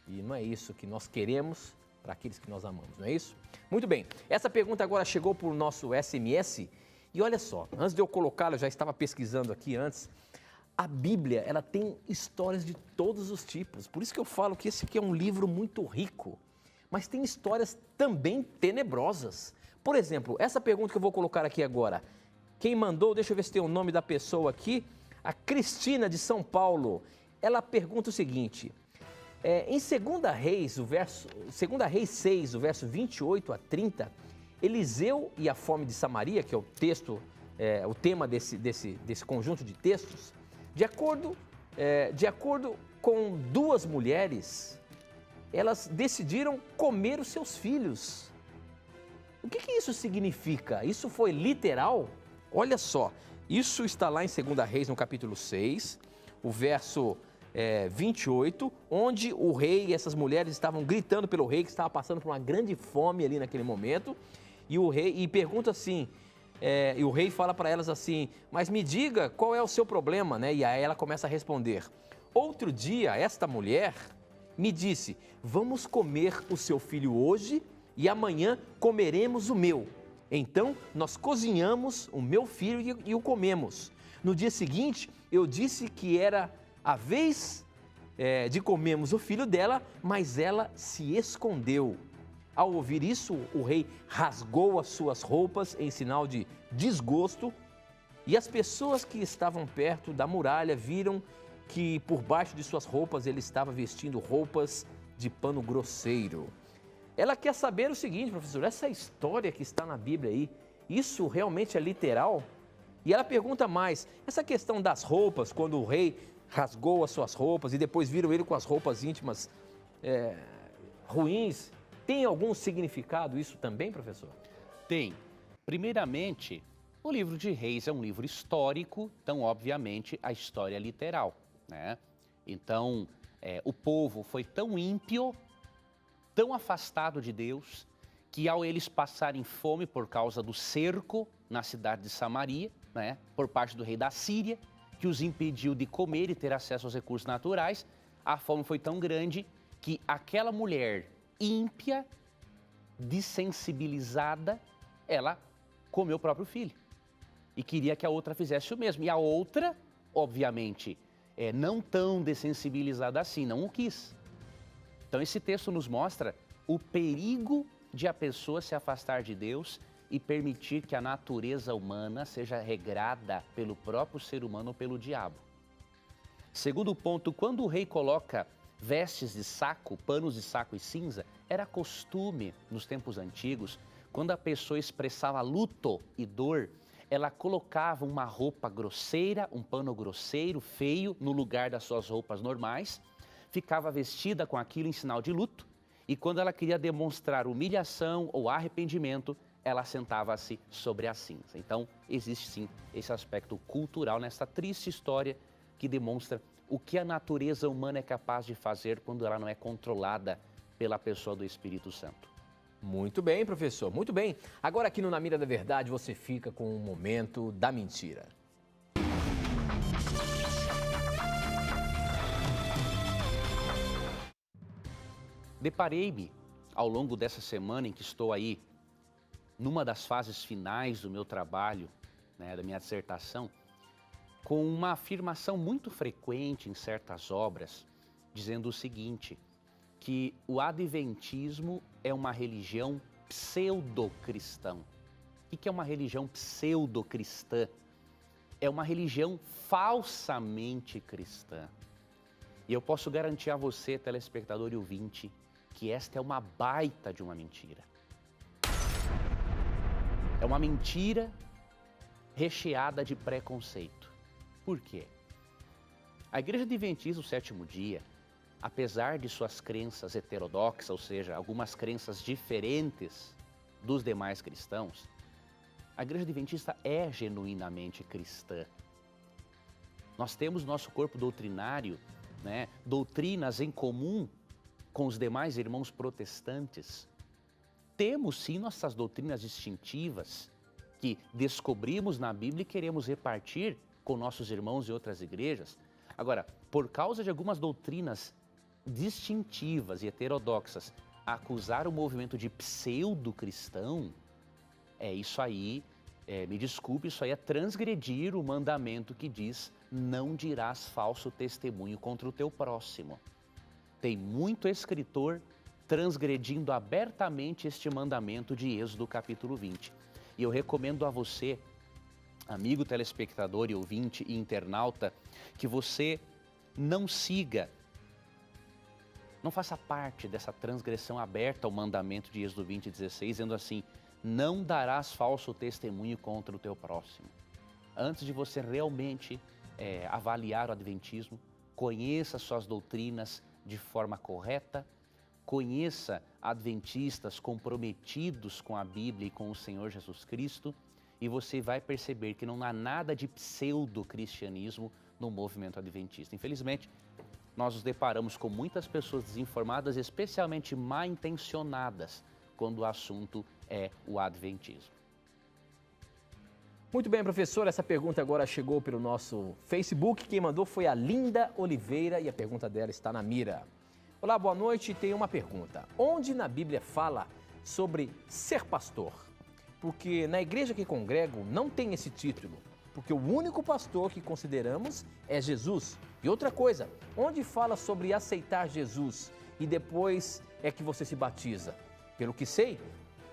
A: E não é isso que nós queremos para aqueles que nós amamos, não é isso? Muito bem, essa pergunta agora chegou por nosso SMS e olha só, antes de eu colocá-la, eu já estava pesquisando aqui antes, a Bíblia, ela tem histórias de todos os tipos, por isso que eu falo que esse aqui é um livro muito rico, mas tem histórias também tenebrosas. Por exemplo, essa pergunta que eu vou colocar aqui agora, quem mandou, deixa eu ver se tem o nome da pessoa aqui, a Cristina de São Paulo, ela pergunta o seguinte, em 2 Reis 6, o verso 28 a 30, Eliseu e a fome de Samaria, que é o texto, o tema desse conjunto de textos, de acordo com duas mulheres, elas decidiram comer os seus filhos. O que isso significa? Isso foi literal? Olha só, isso está lá em 2 Reis, no capítulo 6, o verso 28, onde o rei e essas mulheres estavam gritando pelo rei, que estava passando por uma grande fome ali naquele momento, e o rei pergunta assim, e o rei fala para elas assim, mas me diga qual é o seu problema, né? E aí ela começa a responder, outro dia esta mulher me disse, vamos comer o seu filho hoje e amanhã comeremos o meu. Então nós cozinhamos o meu filho e o comemos. No dia seguinte eu disse que era a vez de comermos o filho dela, mas ela se escondeu. Ao ouvir isso, o rei rasgou as suas roupas em sinal de desgosto e as pessoas que estavam perto da muralha viram que por baixo de suas roupas ele estava vestindo roupas de pano grosseiro. Ela quer saber o seguinte, professor, essa história que está na Bíblia aí, isso realmente é literal? E ela pergunta mais, essa questão das roupas, quando o rei rasgou as suas roupas e depois viram ele com as roupas íntimas ruins, tem algum significado isso também, professor?
B: Tem. Primeiramente, o livro de Reis é um livro histórico, então, obviamente, a história é literal, né? Então, o povo foi tão ímpio, tão afastado de Deus, que ao eles passarem fome por causa do cerco na cidade de Samaria, né, por parte do rei da Síria, que os impediu de comer e ter acesso aos recursos naturais, a fome foi tão grande que aquela mulher ímpia, dessensibilizada, ela comeu o próprio filho. e queria que a outra fizesse o mesmo. E a outra, obviamente, não tão dessensibilizada assim, não o quis. Então esse texto nos mostra o perigo de a pessoa se afastar de Deus e permitir que a natureza humana seja regrada pelo próprio ser humano ou pelo diabo. Segundo ponto, quando o rei coloca vestes de saco, panos de saco e cinza, era costume nos tempos antigos, quando a pessoa expressava luto e dor, ela colocava uma roupa grosseira, um pano grosseiro, feio, no lugar das suas roupas normais, ficava vestida com aquilo em sinal de luto, e quando ela queria demonstrar humilhação ou arrependimento, ela sentava-se sobre a cinza. Então, existe sim esse aspecto cultural nessa triste história que demonstra o que a natureza humana é capaz de fazer quando ela não é controlada pela pessoa do Espírito Santo.
A: Muito bem, professor, muito bem. Agora aqui no Na Mira da Verdade você fica com o momento da mentira.
B: Deparei-me, ao longo dessa semana em que estou aí, numa das fases finais do meu trabalho, da minha dissertação, com uma afirmação muito frequente em certas obras, dizendo o seguinte, que o adventismo é uma religião pseudo-cristã. O que é uma religião pseudo-cristã? É uma religião falsamente cristã. E eu posso garantir a você, telespectador e ouvinte, que esta é uma baita de uma mentira. É uma mentira recheada de preconceito. Por quê? A Igreja Adventista do Sétimo Dia, apesar de suas crenças heterodoxas, ou seja, algumas crenças diferentes dos demais cristãos, a Igreja Adventista é genuinamente cristã. Nós temos nosso corpo doutrinário, doutrinas em comum com os demais irmãos protestantes. Temos sim nossas doutrinas distintivas que descobrimos na Bíblia e queremos repartir com nossos irmãos de outras igrejas. Agora, por causa de algumas doutrinas distintivas e heterodoxas, acusar o movimento de pseudo-cristão, isso aí, me desculpe, isso aí é transgredir o mandamento que diz: não dirás falso testemunho contra o teu próximo. Tem muito escritor transgredindo abertamente este mandamento de Êxodo capítulo 20. E eu recomendo a você, amigo telespectador e ouvinte e internauta, que você não siga, não faça parte dessa transgressão aberta ao mandamento de Êxodo 20:16, dizendo assim: não darás falso testemunho contra o teu próximo. Antes de você realmente avaliar o adventismo, conheça suas doutrinas de forma correta, conheça adventistas comprometidos com a Bíblia e com o Senhor Jesus Cristo, e você vai perceber que não há nada de pseudo-cristianismo no movimento adventista. Infelizmente, nós nos deparamos com muitas pessoas desinformadas, especialmente mal-intencionadas, quando o assunto é o adventismo.
A: Muito bem, professor, essa pergunta agora chegou pelo nosso Facebook. Quem mandou foi a Linda Oliveira e a pergunta dela está na mira. Olá, boa noite. Tem uma pergunta. Onde na Bíblia fala sobre ser pastor? Porque na igreja que congrego não tem esse título, porque o único pastor que consideramos é Jesus. E outra coisa, onde fala sobre aceitar Jesus e depois é que você se batiza? Pelo que sei,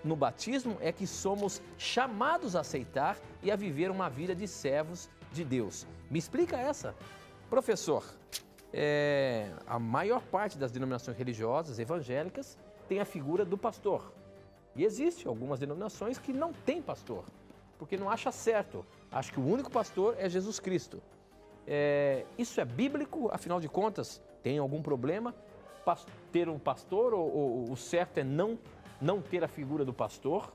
A: no batismo é que somos chamados a aceitar e a viver uma vida de servos de Deus. Me explica essa. Professor, a maior parte das denominações religiosas evangélicas tem a figura do pastor. E existe algumas denominações que não tem pastor, porque não acha certo. Acha que o único pastor é Jesus Cristo. Isso é bíblico? Afinal de contas, tem algum problema ter um pastor ou o certo é não ter a figura do pastor?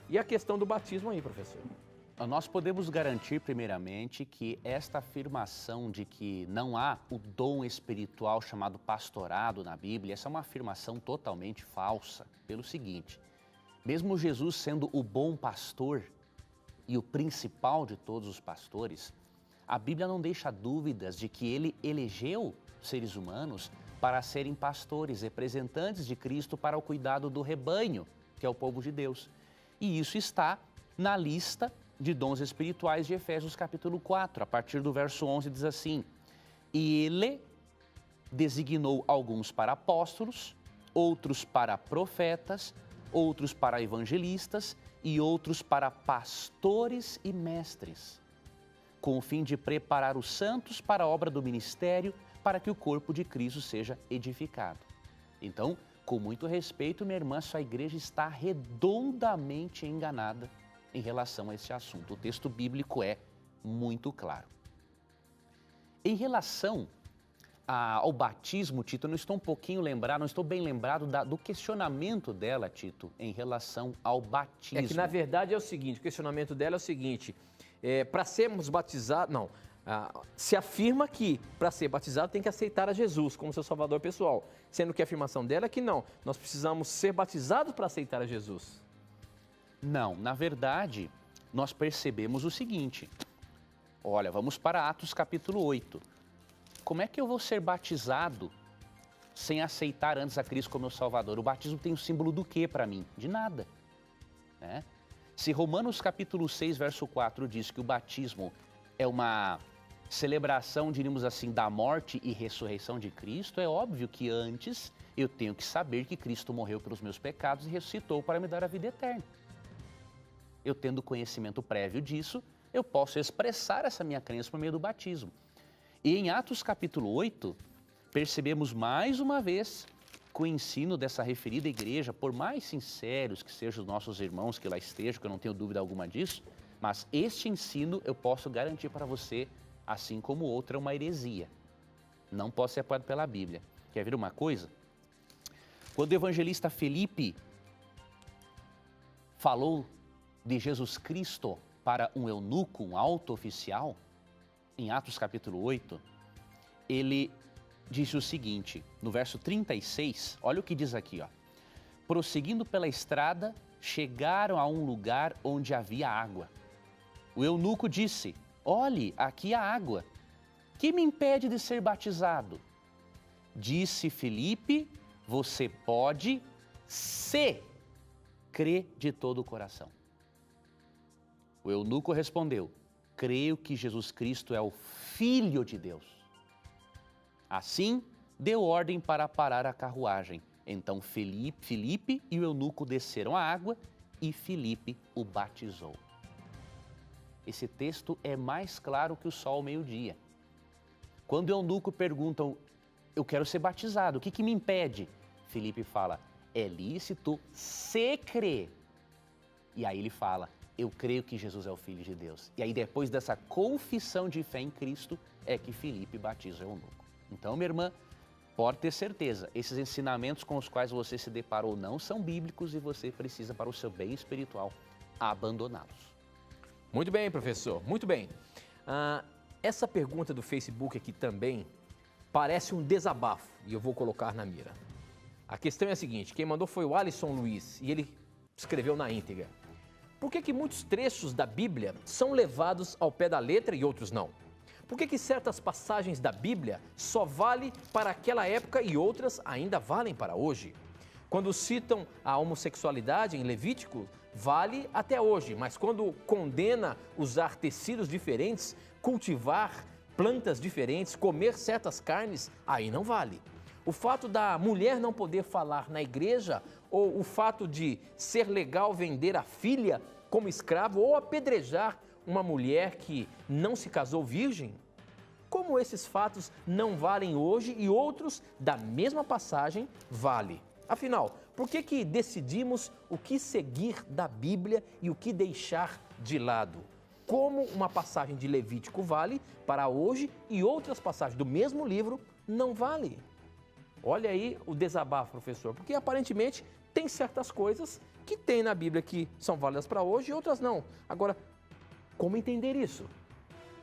A: E a questão do batismo aí, professor?
B: Nós podemos garantir, primeiramente, que esta afirmação de que não há o dom espiritual chamado pastorado na Bíblia, essa é uma afirmação totalmente falsa, pelo seguinte: mesmo Jesus sendo o bom pastor e o principal de todos os pastores, a Bíblia não deixa dúvidas de que ele elegeu seres humanos para serem pastores, representantes de Cristo para o cuidado do rebanho, que é o povo de Deus. E isso está na lista de dons espirituais de Efésios capítulo 4, a partir do verso 11 diz assim: e ele designou alguns para apóstolos, outros para profetas, outros para evangelistas e outros para pastores e mestres, com o fim de preparar os santos para a obra do ministério, para que o corpo de Cristo seja edificado. Então, com muito respeito, minha irmã, sua igreja está redondamente enganada em relação a esse assunto. O texto bíblico é muito claro. Em relação ao batismo, Tito, eu não estou um pouquinho lembrado, não estou bem lembrado do questionamento dela, Tito, em relação ao batismo.
A: É que, na verdade, é o seguinte, o questionamento dela é o seguinte, para sermos batizados, não, se afirma que para ser batizado tem que aceitar a Jesus como seu salvador pessoal, sendo que a afirmação dela é que não, nós precisamos ser batizados para aceitar a Jesus.
B: Não, na verdade, nós percebemos o seguinte, olha, vamos para Atos capítulo 8. Como é que eu vou ser batizado sem aceitar antes a Cristo como meu Salvador? O batismo tem um símbolo do quê para mim? De nada, né? Se Romanos capítulo 6, verso 4 diz que o batismo é uma celebração, diríamos assim, da morte e ressurreição de Cristo, é óbvio que antes eu tenho que saber que Cristo morreu pelos meus pecados e ressuscitou para me dar a vida eterna. Eu tendo conhecimento prévio disso, eu posso expressar essa minha crença por meio do batismo. E em Atos capítulo 8, percebemos mais uma vez que o ensino dessa referida igreja, por mais sinceros que sejam os nossos irmãos que lá estejam, que eu não tenho dúvida alguma disso, mas este ensino eu posso garantir para você, assim como outra, é uma heresia. Não pode ser apoiado pela Bíblia. Quer ver uma coisa? Quando o evangelista Felipe falou de Jesus Cristo para um eunuco, um alto oficial, em Atos capítulo 8, ele disse o seguinte, no verso 36, olha o que diz aqui, ó. Prosseguindo pela estrada, chegaram a um lugar onde havia água. O eunuco disse, olhe, aqui há água. Que me impede de ser batizado? Disse Filipe, você pode, se crê de todo o coração. O eunuco respondeu, creio que Jesus Cristo é o Filho de Deus. Assim, deu ordem para parar a carruagem. Então Filipe e o eunuco desceram a água e Filipe o batizou. Esse texto é mais claro que o sol ao meio-dia. Quando o eunuco pergunta, eu quero ser batizado, o que me impede? Filipe fala, é lícito se crer. E aí ele fala, eu creio que Jesus é o Filho de Deus. E aí depois dessa confissão de fé em Cristo, é que Filipe batiza o eunuco. Então, minha irmã, pode ter certeza, esses ensinamentos com os quais você se deparou não são bíblicos e você precisa, para o seu bem espiritual, abandoná-los.
A: Muito bem, professor, muito bem. Essa pergunta do Facebook aqui também parece um desabafo e eu vou colocar na mira. A questão é a seguinte, quem mandou foi o Alisson Luiz e ele escreveu na íntegra. Por que muitos trechos da Bíblia são levados ao pé da letra e outros não? Por que certas passagens da Bíblia só valem para aquela época e outras ainda valem para hoje? Quando citam a homossexualidade em Levítico, vale até hoje, mas quando condena usar tecidos diferentes, cultivar plantas diferentes, comer certas carnes, aí não vale. O fato da mulher não poder falar na igreja ou o fato de ser legal vender a filha como escravo ou apedrejar uma mulher que não se casou virgem? Como esses fatos não valem hoje e outros da mesma passagem vale? Afinal, por que decidimos o que seguir da Bíblia e o que deixar de lado? Como uma passagem de Levítico vale para hoje e outras passagens do mesmo livro não vale? Olha aí o desabafo, professor, porque aparentemente tem certas coisas que tem na Bíblia que são válidas para hoje e outras não. Agora, como entender isso?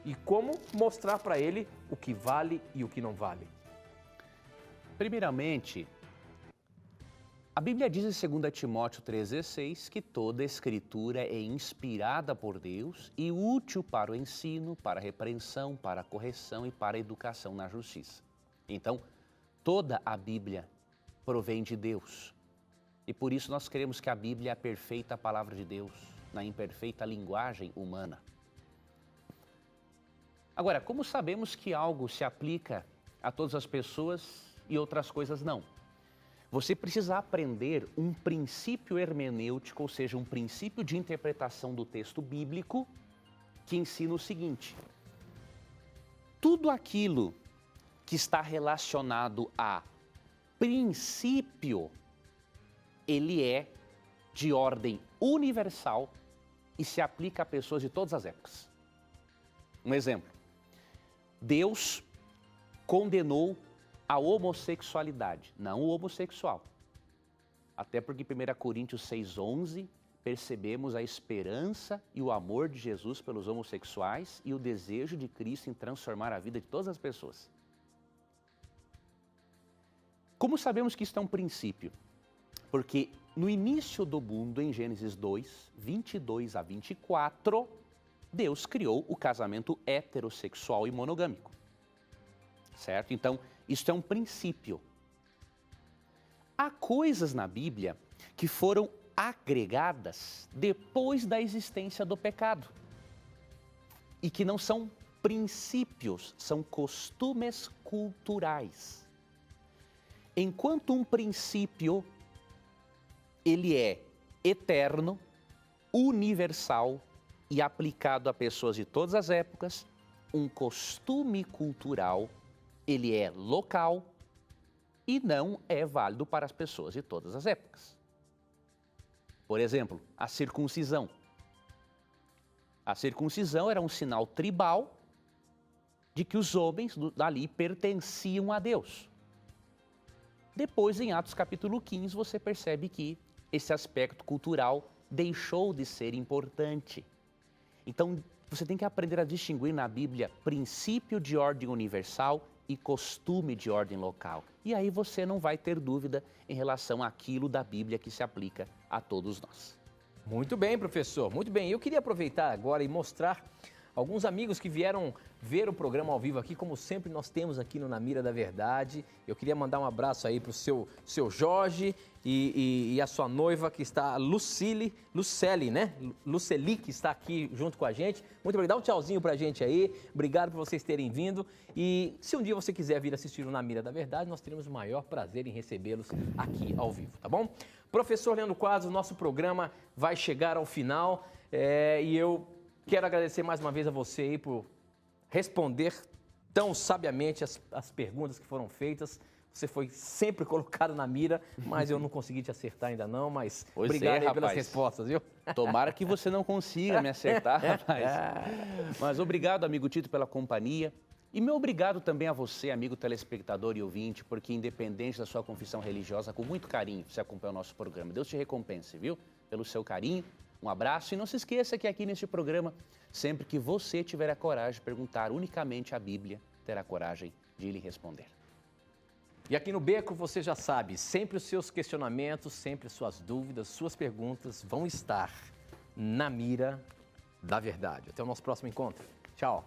A: E como mostrar para ele o que vale e o que não vale?
B: Primeiramente, a Bíblia diz em 2 Timóteo 3,16 que toda a Escritura é inspirada por Deus e útil para o ensino, para a repreensão, para a correção e para a educação na justiça. Então, toda a Bíblia provém de Deus. E por isso nós queremos que a Bíblia é a perfeita palavra de Deus, na imperfeita linguagem humana. Agora, como sabemos que algo se aplica a todas as pessoas e outras coisas não? Você precisa aprender um princípio hermenêutico, ou seja, um princípio de interpretação do texto bíblico, que ensina o seguinte: tudo aquilo que está relacionado a princípio, ele é de ordem universal e se aplica a pessoas de todas as épocas. Um exemplo: Deus condenou a homossexualidade, não o homossexual. Até porque em 1 Coríntios 6,11 percebemos a esperança e o amor de Jesus pelos homossexuais e o desejo de Cristo em transformar a vida de todas as pessoas. Como sabemos que isso é um princípio? Porque no início do mundo, em Gênesis 2, 22 a 24, Deus criou o casamento heterossexual e monogâmico. Certo? Então, isso é um princípio. Há coisas na Bíblia que foram agregadas depois da existência do pecado e que não são princípios, são costumes culturais. Enquanto um princípio, ele é eterno, universal e aplicado a pessoas de todas as épocas, um costume cultural, ele é local e não é válido para as pessoas de todas as épocas. Por exemplo, a circuncisão. A circuncisão era um sinal tribal de que os homens dali pertenciam a Deus. Depois, em Atos capítulo 15, você percebe que esse aspecto cultural deixou de ser importante. Então, você tem que aprender a distinguir na Bíblia princípio de ordem universal e costume de ordem local. E aí você não vai ter dúvida em relação àquilo da Bíblia que se aplica a todos nós.
A: Muito bem, professor, muito bem. Eu queria aproveitar agora e mostrar alguns amigos que vieram ver o programa ao vivo aqui, como sempre nós temos aqui no Na Mira da Verdade. Eu queria mandar um abraço aí para o seu Jorge e a sua noiva, que está, Luceli, né? Luceli, que está aqui junto com a gente. Muito obrigado. Dá um tchauzinho para a gente aí. Obrigado por vocês terem vindo. E se um dia você quiser vir assistir o Na Mira da Verdade, nós teremos o maior prazer em recebê-los aqui ao vivo, tá bom? Professor Leandro Quadros, o nosso programa vai chegar ao final e eu quero agradecer mais uma vez a você aí por responder tão sabiamente as perguntas que foram feitas. Você foi sempre colocado na mira, mas eu não consegui te acertar ainda não, mas
B: Pois
A: obrigado aí
B: rapaz.
A: pelas respostas, viu?
B: Tomara que você não consiga me acertar, rapaz. Mas obrigado, amigo Tito, pela companhia. E meu obrigado também a você, amigo telespectador e ouvinte, porque independente da sua confissão religiosa, com muito carinho você acompanha o nosso programa. Deus te recompense, viu? Pelo seu carinho. Um abraço e não se esqueça que aqui neste programa, sempre que você tiver a coragem de perguntar unicamente a Bíblia, terá coragem de lhe responder.
A: E aqui no Beco, você já sabe, sempre os seus questionamentos, sempre as suas dúvidas, suas perguntas vão estar na mira da verdade. Até o nosso próximo encontro. Tchau.